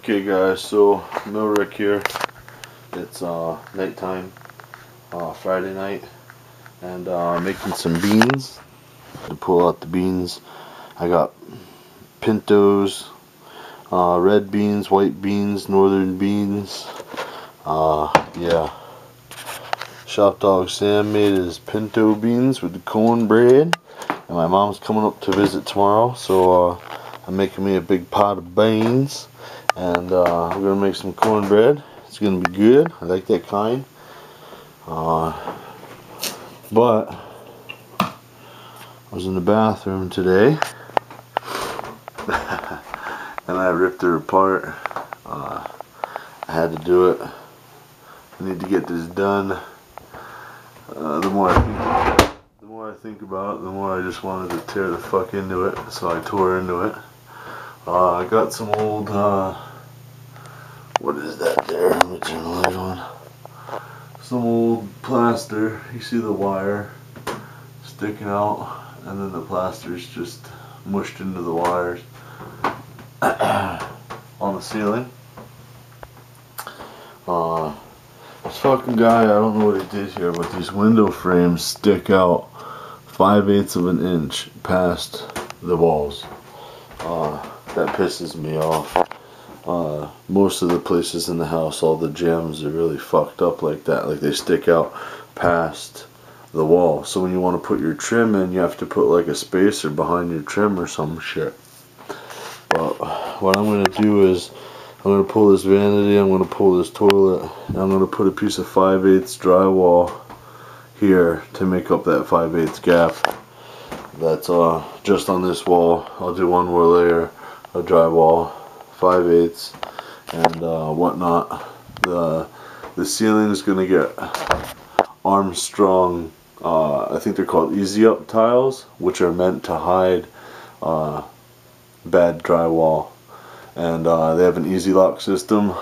Okay guys, so Milrick here. It's nighttime, Friday night, and making some beans. To pull out the beans, I got pintos, red beans, white beans, northern beans. Yeah. Shop Dog Sam made his pinto beans with the cornbread, and my mom's coming up to visit tomorrow, so I'm making me a big pot of beans, and we're gonna make some cornbread. It's gonna be good. I like that kind. But I was in the bathroom today and I ripped her apart. I had to do it. I need to get this done. The more I think about it, the more I just wanted to tear the fuck into it. So I tore into it. I got some old, what is that there? Let me turn the light on. Some old plaster. You see the wire sticking out, and then the plaster's just mushed into the wires on the ceiling. This fucking guy, I don't know what he did here, but these window frames stick out 5/8 of an inch past the walls. That pisses me off. Most of the places in the house, all the gems are really fucked up like that. Like they stick out past the wall. So when you want to put your trim in, you have to put like a spacer behind your trim or some shit. But what I'm going to do is, I'm going to pull this vanity, I'm going to pull this toilet, and I'm going to put a piece of 5/8 drywall here to make up that 5/8 gap. That's just on this wall. I'll do one more layer of drywall, 5/8 and whatnot. The ceiling is going to get Armstrong, I think they're called Easy Up tiles, which are meant to hide bad drywall. And they have an easy lock system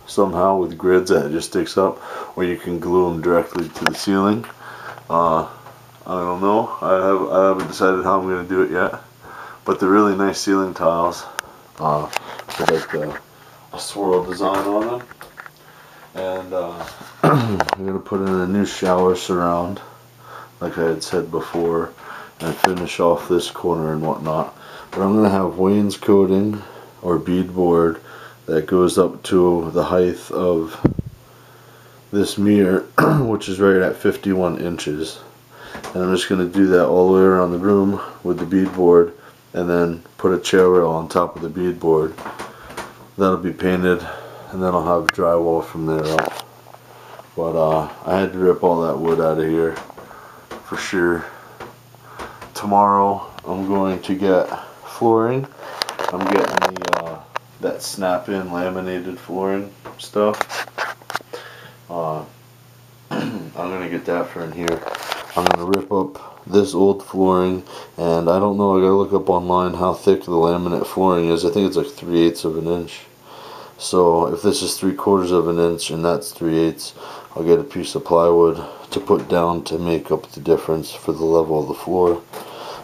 somehow with grids that it just sticks up, or you can glue them directly to the ceiling. I don't know. I haven't decided how I'm going to do it yet. But they're really nice ceiling tiles. With like a swirl design on them. And I'm going to put in a new shower surround, like I had said before, and finish off this corner and whatnot. But I'm going to have wainscoting or beadboard that goes up to the height of this mirror, which is right at 51 inches. And I'm just going to do that all the way around the room with the beadboard, and then put a chair rail on top of the beadboard. That'll be painted, and then I'll have drywall from there up. But I had to rip all that wood out of here for sure. Tomorrow I'm going to get flooring. I'm getting the that snap-in laminated flooring stuff. I'm gonna get that for in here. I'm gonna rip up this old flooring, and I don't know, I gotta look up online how thick the laminate flooring is. I think it's like 3/8 of an inch. So if this is 3/4 of an inch and that's 3/8, I'll get a piece of plywood to put down to make up the difference for the level of the floor.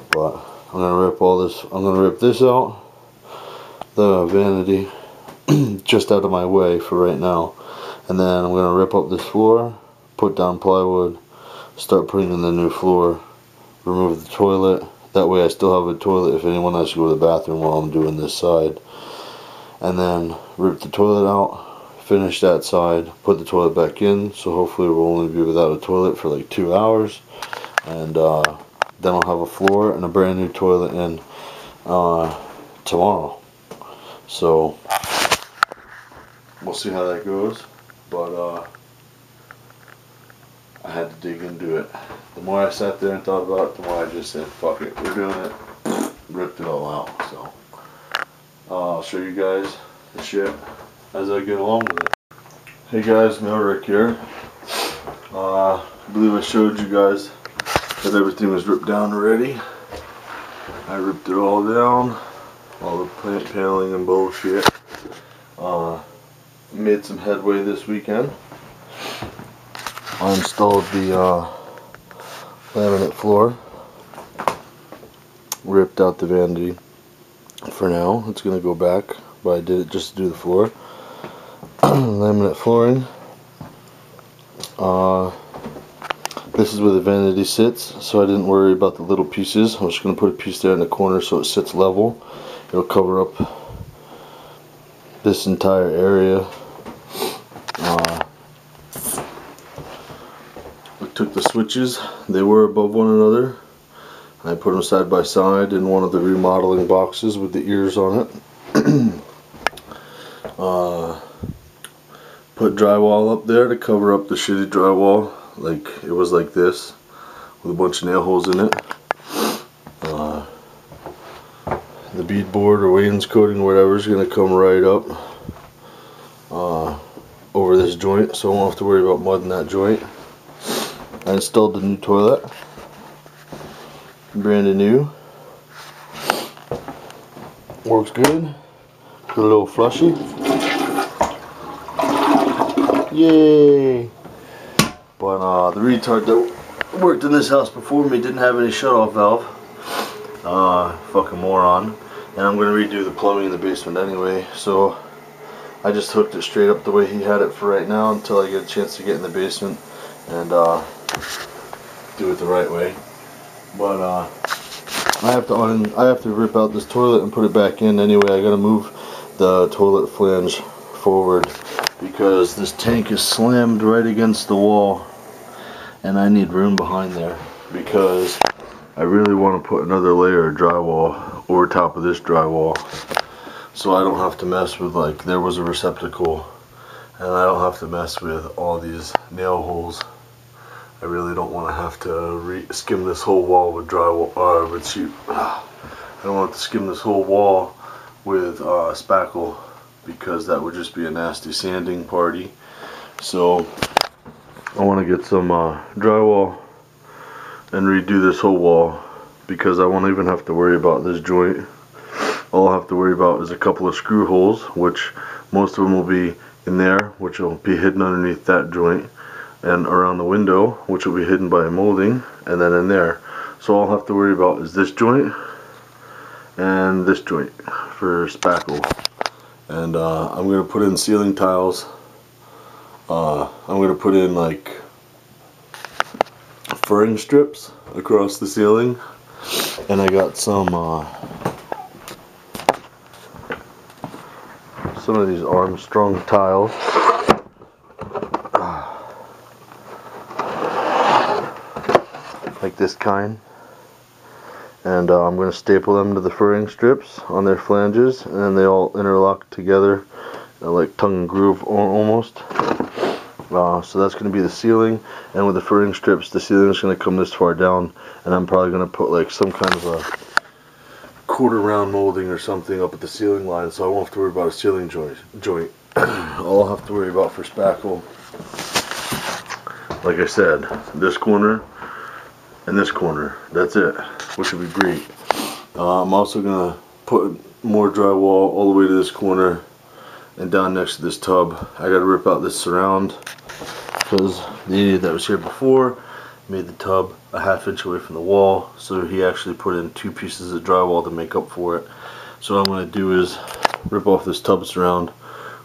But I'm gonna rip all this. I'm gonna rip this out, the vanity, just out of my way for right now, and then I'm gonna rip up this floor, put down plywood, start putting in the new floor, remove the toilet. That way I still have a toilet if anyone has to go to the bathroom while I'm doing this side. And then rip the toilet out, finish that side, put the toilet back in, so hopefully we'll only be without a toilet for like 2 hours. And then I'll have a floor and a brand new toilet in tomorrow. So we'll see how that goes. But I had to dig into it. The more I sat there and thought about it, the more I just said, fuck it, we're doing it. Ripped it all out. So I'll show you guys the shit as I get along with it. Hey guys, Milrick here. I believe I showed you guys that everything was ripped down already. I ripped it all down, all the paneling and bullshit. Made some headway this weekend. I installed the laminate floor, ripped out the vanity. For now, it's going to go back but I did it just to do the floor. Laminate flooring. This is where the vanity sits, so I didn't worry about the little pieces. I'm just going to put a piece there in the corner so it sits level. It'll cover up this entire area. I took the switches, they were above one another. I put them side by side in one of the remodeling boxes with the ears on it. Put drywall up there to cover up the shitty drywall. Like, it was like this, with a bunch of nail holes in it. The beadboard or wainscoting or whatever is going to come right up over this joint, so I won't have to worry about mud in that joint. I installed the new toilet, brand new. Works good. Got a little flushy. Yay! But the retard that worked in this house before me didn't have any shut-off valve. Fucking moron. And I'm gonna redo the plumbing in the basement anyway, so I just hooked it straight up the way he had it for right now until I get a chance to get in the basement and do it the right way. But I have to rip out this toilet and put it back in anyway. I gotta move the toilet flange forward because this tank is slammed right against the wall and I need room behind there because I really want to put another layer of drywall over top of this drywall so I don't have to mess with, like, there was a receptacle and I don't have to mess with all these nail holes. I really don't want to have to skim this whole wall with drywall, with sheet. I don't want to skim this whole wall with spackle because that would just be a nasty sanding party. So I want to get some drywall and redo this whole wall because I won't even have to worry about this joint. All I'll have to worry about is a couple of screw holes, which most of them will be in there, which will be hidden underneath that joint, and around the window, which will be hidden by a molding, and then in there. So all I'll have to worry about is this joint and this joint for spackle. And I'm going to put in ceiling tiles. I'm going to put in like furring strips across the ceiling, and I got some of these Armstrong tiles. Like this kind. And I'm going to staple them to the furring strips on their flanges, and then they all interlock together like tongue and groove almost. So that's going to be the ceiling, and with the furring strips the ceiling is going to come this far down, and I'm probably going to put like some kind of a quarter round molding or something up at the ceiling line so I won't have to worry about a ceiling joint. All I'll have to worry about for spackle, like I said, this corner and this corner, that's it, which would be great. I'm also going to put more drywall all the way to this corner and down next to this tub. I got to rip out this surround because the idiot that was here before made the tub a ½ inch away from the wall, so he actually put in 2 pieces of drywall to make up for it. So what I'm going to do is rip off this tub surround,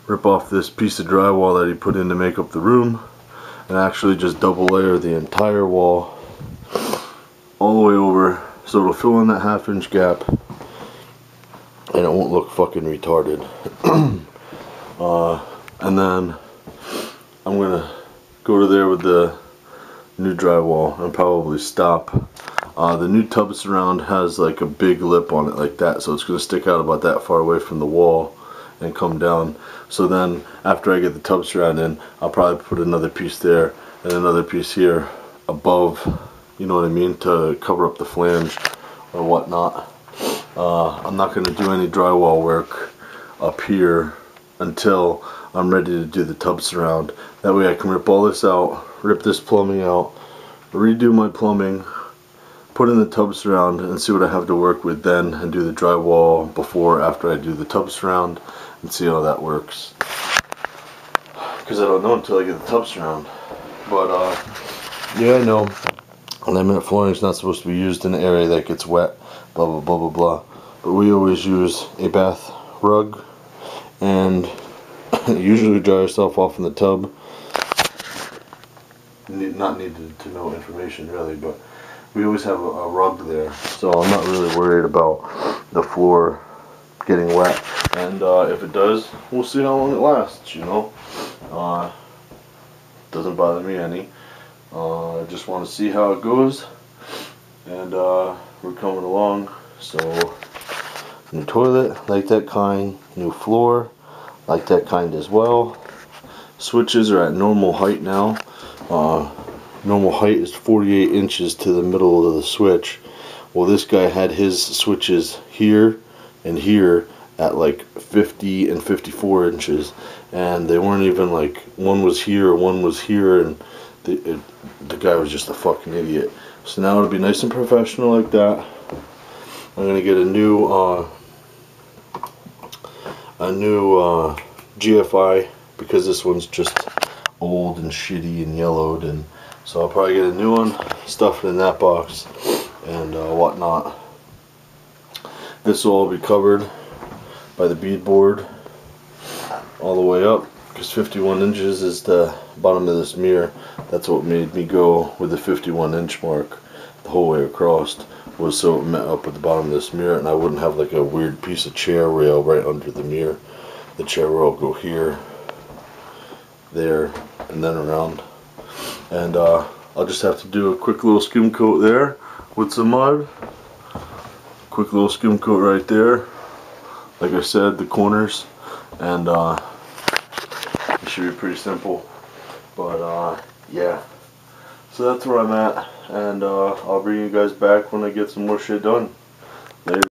rip off this piece of drywall that he put in to make up the room, and actually just double layer the entire wall all the way over so it'll fill in that ½ inch gap and it won't look fucking retarded. And then I'm gonna go to there with the new drywall and probably stop. The new tub surround has like a big lip on it like that, so it's gonna stick out about that far away from the wall and come down. So then after I get the tub surround in, I'll probably put another piece there and another piece here above, you know what I mean, to cover up the flange or whatnot. I'm not going to do any drywall work up here until I'm ready to do the tub surround. That way I can rip all this out, rip this plumbing out, redo my plumbing, put in the tub surround and see what I have to work with then, and do the drywall before after I do the tub surround and see how that works. Because I don't know until I get the tub surround. But yeah, I know laminate flooring is not supposed to be used in an area that gets wet, blah blah blah blah blah, but we always use a bath rug and usually dry yourself off in the tub. Not needed to know information really, but we always have a rug there, so I'm not really worried about the floor getting wet. And if it does, we'll see how long it lasts, you know. Doesn't bother me any. I just want to see how it goes, and we're coming along. So new toilet, like that kind. New floor, like that kind as well. Switches are at normal height now. Normal height is 48 inches to the middle of the switch. Well, this guy had his switches here and here at like 50 and 54 inches, and they weren't even like, one was here, one was here, and the guy was just a fucking idiot. So now it'll be nice and professional like that. I'm gonna get a new GFI, because this one's just old and shitty and yellowed, and so I'll probably get a new one, stuff it in that box, and whatnot. This will all be covered by the beadboard all the way up, because 51 inches is the bottom of this mirror. That's what made me go with the 51 inch mark the whole way across, was so it met up with the bottom of this mirror, and I wouldn't have like a weird piece of chair rail right under the mirror. The chair rail will go here, there, and then around. And I'll just have to do a quick little skim coat there with some mud. Quick little skim coat right there. Like I said, the corners, and it should be pretty simple. But yeah. So that's where I'm at, and I'll bring you guys back when I get some more shit done. Later.